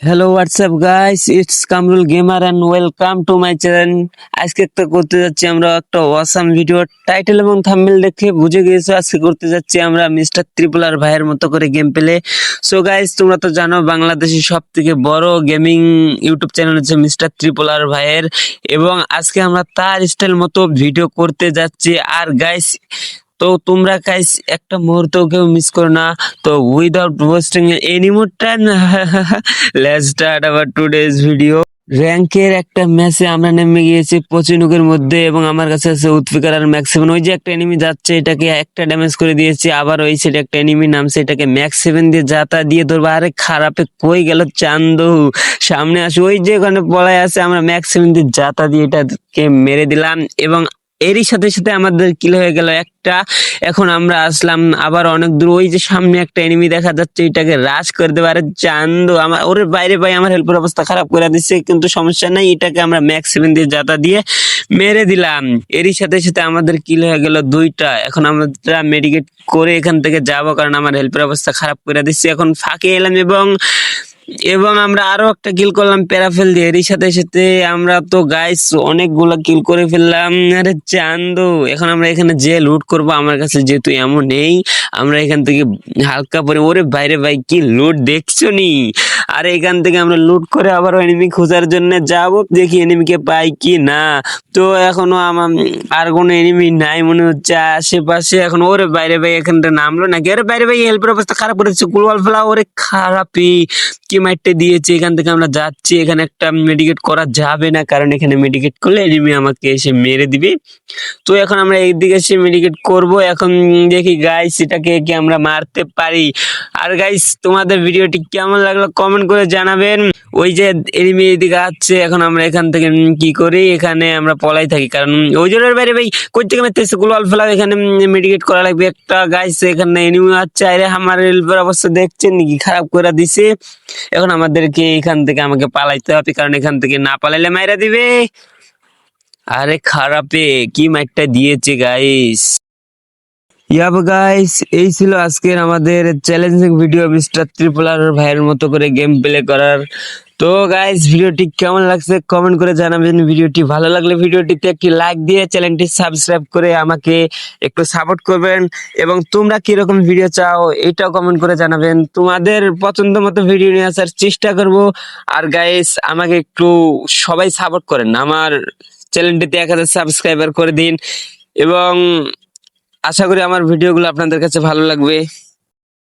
Hello WhatsApp guys, it's Kamrul gamer and welcome to my channel. আজকে একটা করতে যাচ্ছি আমরা একটা অসাম ভিডিও। টাইটেল এবং থাম্বনেল দেখে বুঝে গিয়েছো আজকে করতে যাচ্ছি আমরা মিস্টার ত্রিপুলার ভাইয়ের মতো করে গেম প্লে। সো গাইস, তোমরা তো জানো বাংলাদেশের সব থেকে বড় গেমিং ইউটিউব চ্যানেল হচ্ছে মিস্টার ত্রিপুলার ভাইয়ের, এবং আজকে আমরা তার স্টাইল মতো ভিডিও করতে যাচ্ছি। আর গাইস, তো তোমরা গাইস একটা মুহূর্ত কেউ মিস করো না। তো without wasting any more time, let's start our today's video. র্যাঙ্কের একটা ম্যাচে আমরা নেমে গিয়েছি পচিনুকের মধ্যে, এবং আমার কাছে আছে উৎপিকার আর ম্যাক্স সেভেন। ওই যে একটা এনিমি যাচ্ছে, এটাকে একটা ড্যামেজ করে দিয়েছি। আবার ওই সাইডে একটা এনিমি নামছে, এটাকে ম্যাক্স সেভেন দিয়ে যাতা দিয়ে ধরবো। আরে খারাপে কই গেল চান্দু, সামনে আসে। ওই যে ওখানে পড়ায় আছে, আমরা ম্যাক্স সেভেন দিয়ে যাতা দিয়ে এটাকে মেরে দিলাম, এবং এরই সাথে সাথে আমাদের কিল হয়ে গেল একটা। এখন আমরা আসলাম আবার অনেক দূর। ওই যে সামনে একটা এনিমি দেখা যাচ্ছে, এটাকে রাশ করে দেবো। আরে চান্দু আমার ওর বাইরে ভাই, আমার হেল্পের অবস্থা খারাপ করে দিচ্ছে, কিন্তু সমস্যা নাই, এটাকে আমরা ম্যাক্স সেভেন দিয়ে যাতা দিয়ে মেরে দিলাম। এরই সাথে সাথে আমাদের কিল হয়ে গেল দুইটা। এখন আমরা মেডিকেট করে এখান থেকে যাবো, কারণ আমার হেল্পের অবস্থা খারাপ করে দিচ্ছে। এখন ফাঁকে এলাম, এবং এবং আমরা আরো একটা কিল করলাম প্যারাফেল দিয়ে। এরই সাথে সাথে আমরা তো গাইস অনেকগুলো কিল করে ফেললাম। আরে চান্দু, এখন আমরা এখানে যে লুট করব, আমার কাছে যেহেতু এমন নেই, আমরা এখান থেকে হালকা পরে, ওরে বাইরে ভাই কি লুট দেখছো নি। আর এখান থেকে আমরা লুট করে আবার এনিমি খোঁজার জন্য যাব, দেখি এনিমিকে পাই কি না। তো এখনো আমার আর কোনো এনিমি নাই মনে হচ্ছে আশেপাশে। এখন ওরে বাইরে ভাই এখানটা নামলো নাকি? আরে বাইরে ভাই হেল্পের অবস্থা খারাপ করেছে, গ্লোয়াল ফেলা। ওরে খারাপই কি মাইরতে দিয়েছে। এখান থেকে আমরা যাচ্ছি, এখানে একটা মেডিকেট করা যাবে না, কারণ এখানে মেডিকেট করলে এনিমি আমাকে এসে মেরে দিবে। তো এখন আমরা এইদিকে এসে মেডিকেট করব। এখন দেখি গাইস এটাকে কি আমরা মারতে পারি। আর গাইস, তোমাদের ভিডিওটি কেমন লাগলো কমেন্ট করে জানাবেন। ওই যে এনিমি এদিকে আসছে, এখন আমরা এখান থেকে কি করি, এখানে আমরা পলাই থাকি, কারণ ওই জনের বাইরে ভাই কই থেকে মারতেছে গ্লোয়াল ফেলা। এখানে মেডিকেট করা লাগবে একটা। গাইস এখানে এনিমি আছে, আরে আমার হেল্পের অবস্থা দেখছেন নাকি, খারাপ করে দিছে। এখন আমাদেরকে এখান থেকে আমাকে পালাইতে হবে, কারণ এখান থেকে না পালাইলে মাইরা দিবে। আরে খারাপে কি মাইরটা দিয়েছে গাইস। ইয়াব গাইস, এই ছিল আজকের আমাদের চ্যালেঞ্জিং ভিডিও মিস্টার ত্রিপুলার ভাইয়ের মতো করে গেম প্লে করার। তো গাইস, ভিডিওটি কেমন লাগছে কমেন্ট করে জানাবেন। ভিডিওটি ভালো লাগলে ভিডিওটিতে একটি লাইক দিয়ে চ্যানেলটি সাবস্ক্রাইব করে আমাকে একটু সাপোর্ট করবেন, এবং তোমরা কিরকম ভিডিও চাও এটাও কমেন্ট করে জানাবেন। তোমাদের পছন্দ মতো ভিডিও নিয়ে আসার চেষ্টা করব। আর গাইস, আমাকে একটু সবাই সাপোর্ট করেন, আমার চ্যানেলটিতে 1000 সাবস্ক্রাইবার করে দিন, এবং আশা করি আমার ভিডিওগুলো আপনাদের কাছে ভালো লাগবে।